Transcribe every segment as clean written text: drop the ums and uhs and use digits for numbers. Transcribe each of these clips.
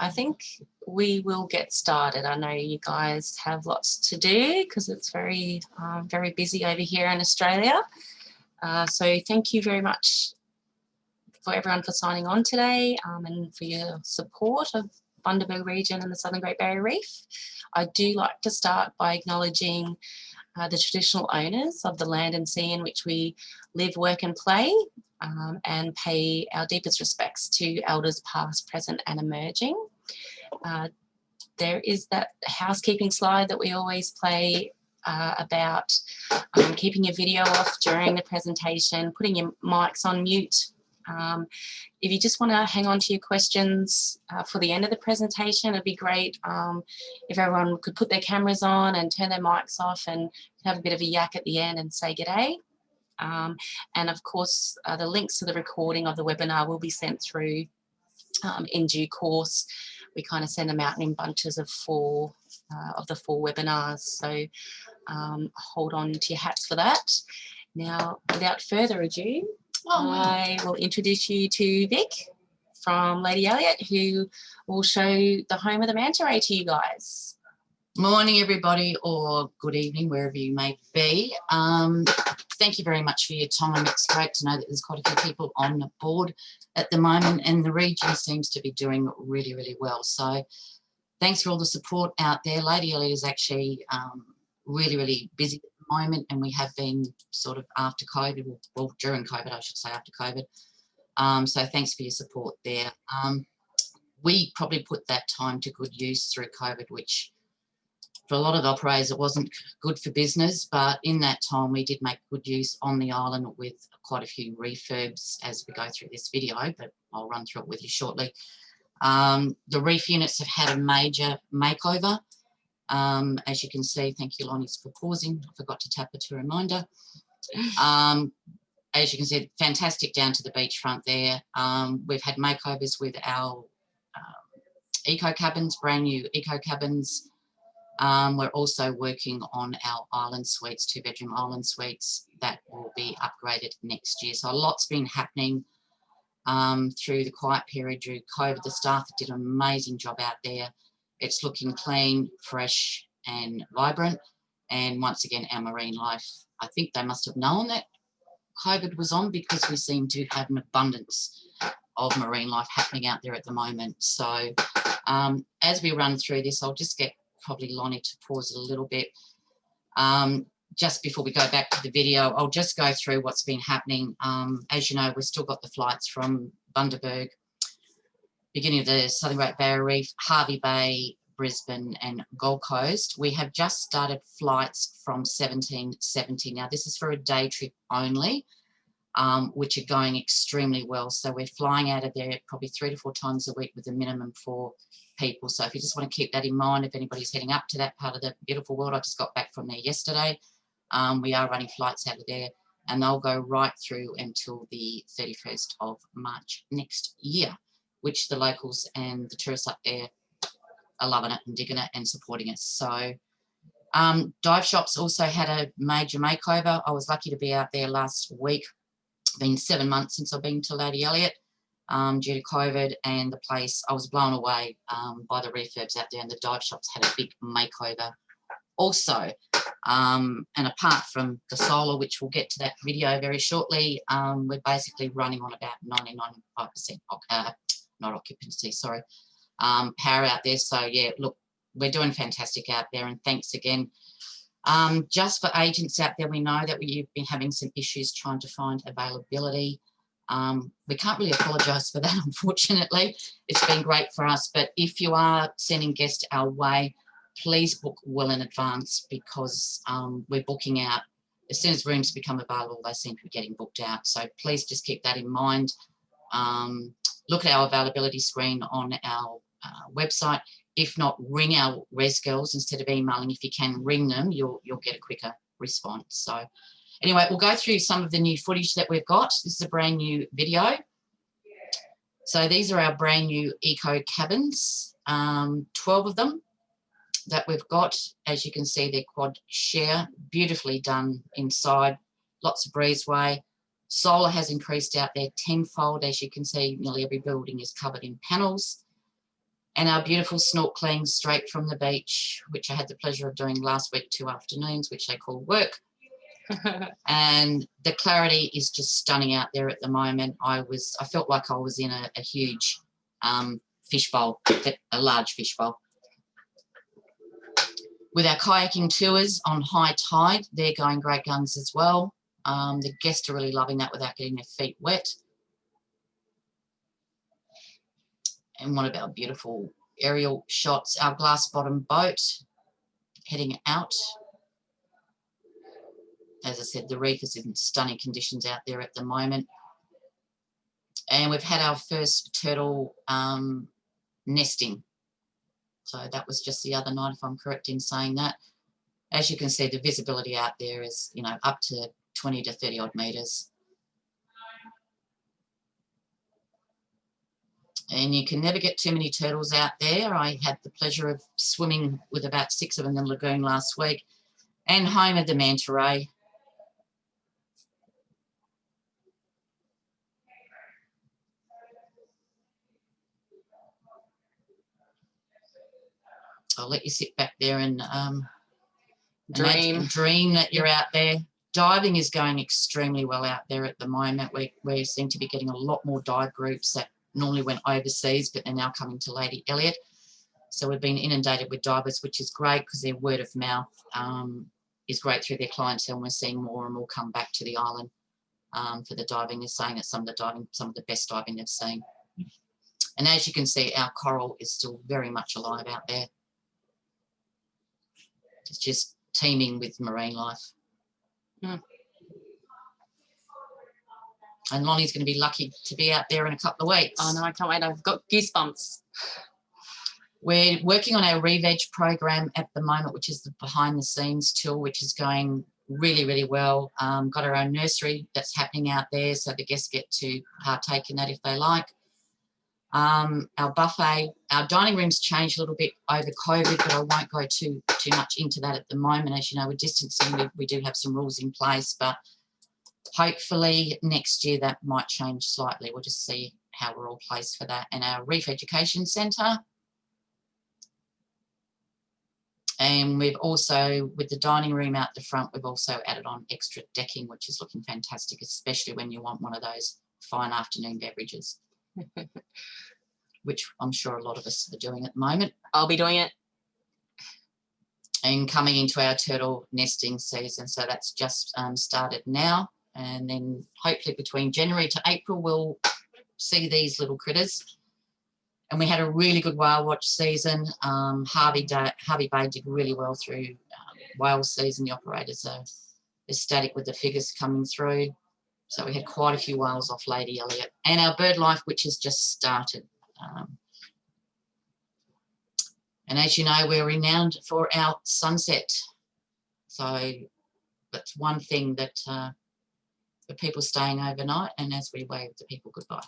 I think we will get started. I know you guys have lots to do because it's very, very busy over here in Australia. So thank you very much for everyone for signing on today and for your support of Bundaberg region and the Southern Great Barrier Reef. I do like to start by acknowledging the traditional owners of the land and sea in which we live, work and play, and pay our deepest respects to elders past, present and emerging. There is that housekeeping slide that we always play about keeping your video off during the presentation, putting your mics on mute. If you just want to hang on to your questions for the end of the presentation, it'd be great if everyone could put their cameras on and turn their mics off and have a bit of a yak at the end and say g'day. And of course, the links to the recording of the webinar will be sent through in due course. We kind of send them out in bunches of four webinars. So hold on to your hats for that. Now, without further ado, I will introduce you to Vic from Lady Elliot, who will show the home of the Manta Ray to you guys. Morning, everybody, or good evening, wherever you may be. Thank you very much for your time. It's great to know that there's quite a few people on board at the moment, and the region seems to be doing really, really well. So thanks for all the support out there. Lady Elliot is actually really, really busy at the moment, and we have been sort of after COVID, well, during COVID, I should say, after COVID. So thanks for your support there. We probably put that time to good use through COVID, which for a lot of the operators, it wasn't good for business, but in that time, we did make good use on the island with quite a few refurbs as we go through this video, but I'll run through it with you shortly. The reef units have had a major makeover. As you can see, thank you, Lonnie, for pausing. I forgot to tap it to reminder. As you can see, fantastic down to the beachfront there. We've had makeovers with our eco cabins, brand new eco cabins. We're also working on our island suites, 2-bedroom island suites that will be upgraded next year. So a lot's been happening through the quiet period during COVID. The staff did an amazing job out there. It's looking clean, fresh and vibrant. And once again, our marine life, I think they must have known that COVID was on because we seem to have an abundance of marine life happening out there at the moment. So as we run through this, I'll just get probably Lonnie to pause it a little bit. Just before we go back to the video, I'll just go through what's been happening. As you know, we've still got the flights from Bundaberg, beginning of the Southern Great Barrier Reef, Hervey Bay, Brisbane and Gold Coast. We have just started flights from 1770. Now, this is for a day trip only, which are going extremely well. So we're flying out of there probably 3 to 4 times a week with a minimum 4 people. So if you just want to keep that in mind, if anybody's heading up to that part of the beautiful world, I just got back from there yesterday. We are running flights out of there, and they'll go right through until the 31st of March next year, which the locals and the tourists up there are loving it and digging it and supporting us. So dive shops also had a major makeover. I was lucky to be out there last week. It's been 7 months since I've been to Lady Elliot due to COVID, and the place, I was blown away by the refurbs out there, and the dive shops had a big makeover also. And apart from the solar, which we'll get to that video very shortly, we're basically running on about 99.5% not occupancy, sorry, power out there. So yeah, look, we're doing fantastic out there, and thanks again. Just for agents out there, we know that we've been having some issues trying to find availability. We can't really apologise for that, unfortunately. It's been great for us, but if you are sending guests our way, please book well in advance, because we're booking out as soon as rooms become available. They seem to be getting booked out, so please just keep that in mind. Look at our availability screen on our website. If not, ring our res girls instead of emailing. If you can ring them, you'll get a quicker response. So anyway, we'll go through some of the new footage that we've got. This is a brand new video. So these are our brand new eco cabins, 12 of them that we've got. As you can see, they're quad share, beautifully done inside, lots of breezeway. Solar has increased out there tenfold. As you can see, nearly every building is covered in panels. And our beautiful snorkeling straight from the beach, which I had the pleasure of doing last week, 2 afternoons, which they call work. And the clarity is just stunning out there at the moment. I felt like I was in a huge fishbowl, a large fishbowl. With our kayaking tours on high tide, they're going great guns as well. The guests are really loving that without getting their feet wet. And one of our beautiful aerial shots, our glass bottom boat heading out. As I said, the reef is in stunning conditions out there at the moment. And we've had our first turtle nesting. So that was just the other night, if I'm correct in saying that. As you can see, the visibility out there is, you know, up to 20 to 30 odd metres. And you can never get too many turtles out there. I had the pleasure of swimming with about 6 of them in the lagoon last week, and home of the Manta Ray. I'll let you sit back there and dream that you're out there. Diving is going extremely well out there at the moment. We seem to be getting a lot more dive groups that normally went overseas, but they're now coming to Lady Elliot. So we've been inundated with divers, which is great because their word of mouth is great through their clientele, and we're seeing more and more come back to the island for the diving. They're saying that some of the best diving they've seen. And as you can see, our coral is still very much alive out there. It's just teeming with marine life. Mm. And Lonnie's going to be lucky to be out there in a couple of weeks. Oh no, I can't wait. I've got goosebumps. We're working on our re-veg program at the moment, which is the behind the scenes tool, which is going really, really well. Got our own nursery that's happening out there, so the guests get to partake in that if they like. Our buffet, our dining rooms changed a little bit over COVID, but I won't go too much into that at the moment. As you know, with distancing, we do have some rules in place, but hopefully next year that might change slightly. We'll just see how we're all placed for that. And our Reef Education Centre. And we've also, with the dining room out the front, we've also added on extra decking, which is looking fantastic, especially when you want one of those fine afternoon beverages. Which I'm sure a lot of us are doing at the moment. I'll be doing it. And coming into our turtle nesting season, so that's just started now, and then hopefully between January to April we'll see these little critters. And we had a really good whale watch season. Harvey Bay did really well through whale season. The operators are ecstatic with the figures coming through. So we had quite a few whales off Lady Elliot. And our bird life, which has just started. And as you know, we're renowned for our sunset. So that's one thing that the people staying overnight, and as we wave the people goodbye.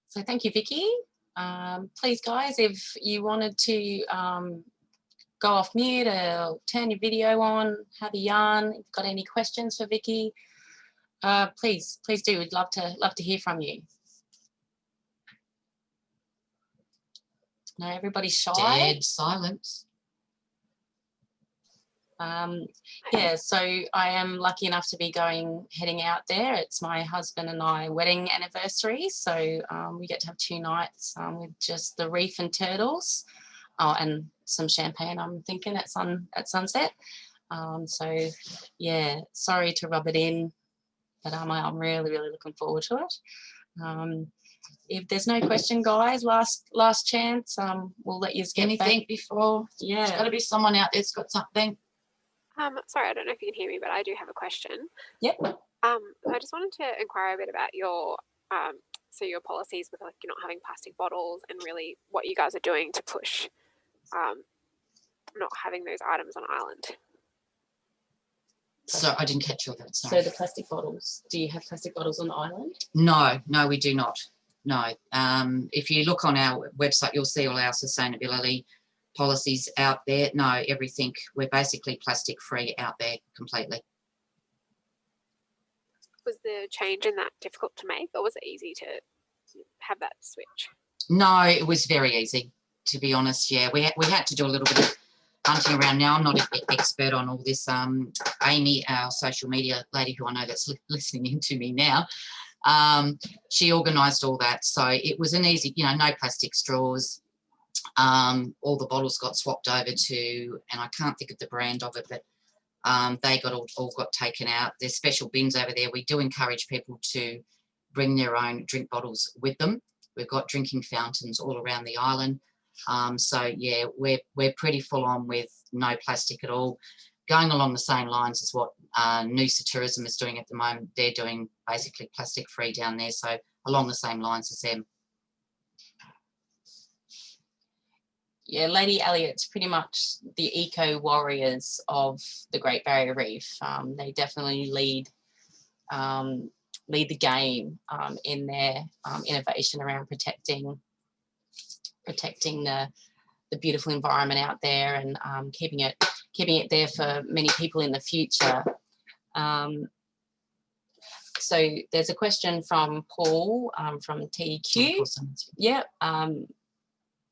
So thank you, Vicky. Please, guys, if you wanted to go off mute or turn your video on, have a yarn, if you've got any questions for Vicky, please do. We'd love to hear from you. No, everybody's shy. Dead silence. Yeah, so I am lucky enough to be heading out there. It's my husband and I wedding anniversary, so we get to have 2 nights with just the reef and turtles, and some champagne, I'm thinking, at sunset. So yeah, sorry to rub it in, but I'm really looking forward to it. If there's no question, guys, last chance. We'll let you get anything back before. Yeah, there's got to be someone out there's got something. Sorry, I don't know if you can hear me, but I do have a question. Yep. I just wanted to inquire a bit about your your policies with, like, you're not having plastic bottles, and really what you guys are doing to push not having those items on island. So I didn't catch all that. Sorry. So the plastic bottles. Do you have plastic bottles on the island? No, we do not. No. If you look on our website, you'll see all our sustainability policies out there. No, everything. We're basically plastic free out there completely. Was the change in that difficult to make, or was it easy to have that switch? No, it was very easy, to be honest. Yeah, we had to do a little bit of hunting around. Now, I'm not an expert on all this. Amy, our social media lady who I know that's listening in to me now, she organised all that. So it was an easy, you know, no plastic straws. All the bottles got swapped over to, and I can't think of the brand of it, but they got all got taken out. There's special bins over there. We do encourage people to bring their own drink bottles with them. We've got drinking fountains all around the island. So yeah, we're pretty full on with no plastic at all. Going along the same lines as what Noosa Tourism is doing at the moment. They're doing basically plastic free down there. So along the same lines as them. Yeah, Lady Elliot's pretty much the eco warriors of the Great Barrier Reef. They definitely lead the game in their innovation around protecting the beautiful environment out there, and keeping it there for many people in the future. So there's a question from Paul from TQ. Yeah.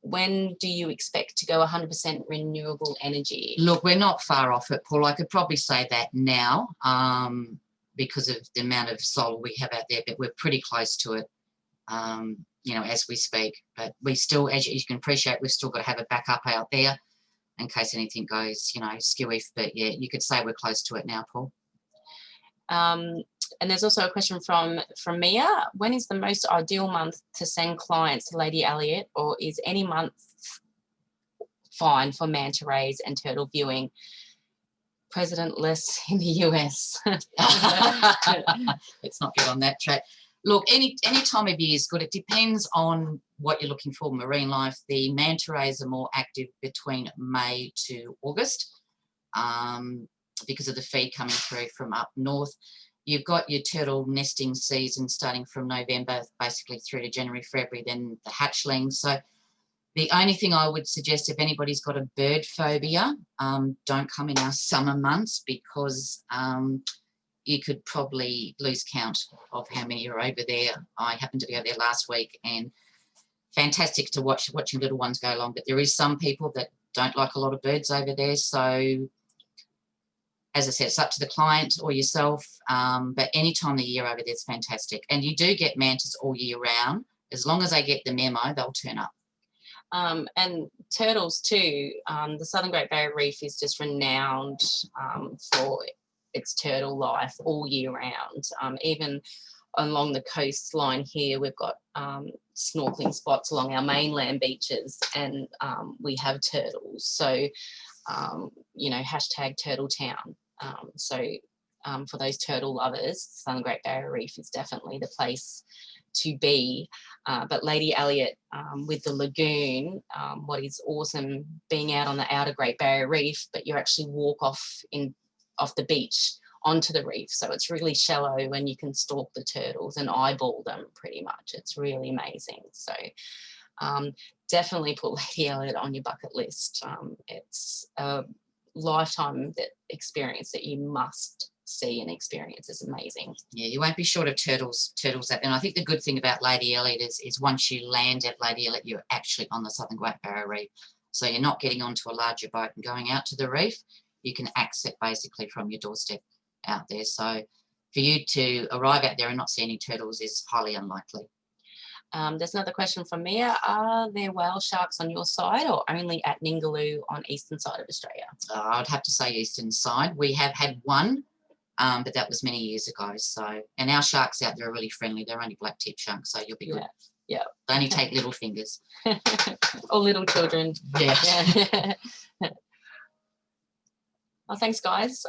When do you expect to go 100% renewable energy? Look, we're not far off it, Paul. I could probably say that now because of the amount of solar we have out there, but we're pretty close to it, you know, as we speak. But we still, as you can appreciate, we've still got to have a backup out there in case anything goes, you know, skewy. But yeah, you could say we're close to it now, Paul. And there's also a question from Mia. When is the most ideal month to send clients to Lady Elliot, or is any month fine for manta rays and turtle viewing? President-less in the US. Let's not get on that track. Look, any time of year is good. It depends on what you're looking for. Marine life, the manta rays are more active between May to August because of the feed coming through from up north. You've got your turtle nesting season starting from November, basically through to January, February, then the hatchlings. So the only thing I would suggest, if anybody's got a bird phobia, don't come in our summer months, because you could probably lose count of how many are over there. I happened to be over there last week, and fantastic to watching little ones go along. But there is some people that don't like a lot of birds over there. So as I said, it's up to the client or yourself, but any time of the year over there is fantastic. And you do get mantas all year round. As long as they get the memo, they'll turn up. And turtles too. The Southern Great Barrier Reef is just renowned for its turtle life all year round. Even along the coastline here, we've got snorkeling spots along our mainland beaches, and we have turtles. So, you know, hashtag Turtle Town. For those turtle lovers, Southern Great Barrier Reef is definitely the place to be. But Lady Elliot, with the lagoon, what is awesome being out on the outer Great Barrier Reef, but you actually walk off the beach onto the reef. So it's really shallow, and you can stalk the turtles and eyeball them pretty much. It's really amazing. So definitely put Lady Elliot on your bucket list. It's a lifetime experience that you must see and experience. Is amazing. Yeah, you won't be short of turtles out there. And I think the good thing about Lady Elliot is once you land at Lady Elliot, you're actually on the Southern Great Barrier Reef. So you're not getting onto a larger boat and going out to the reef. You can access basically from your doorstep out there. So for you to arrive out there and not see any turtles is highly unlikely. There's another question from Mia. Are there whale sharks on your side, or only at Ningaloo on eastern side of Australia? I'd have to say eastern side. We have had one, but that was many years ago. So, and our sharks out there are really friendly. They're only black tip sharks, so you'll be good. Yeah. They only take little fingers. Or little children. Yeah. Well, thanks, guys.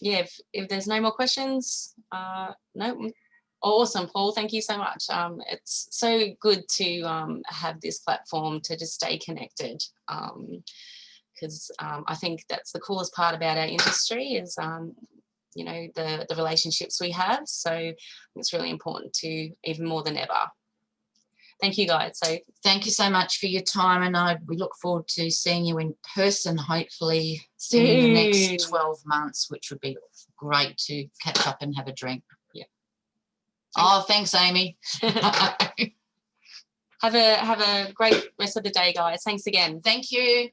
Yeah, if there's no more questions, no. Awesome, Paul. Thank you so much. It's so good to have this platform to just stay connected, because I think that's the coolest part about our industry is, you know, the relationships we have. So it's really important to, even more than ever. Thank you, guys. So thank you so much for your time, and we look forward to seeing you in person, hopefully soon in the next 12 months, which would be great to catch up and have a drink. Yeah. Oh, thanks, Amy. Have a great rest of the day, guys. Thanks again. Thank you.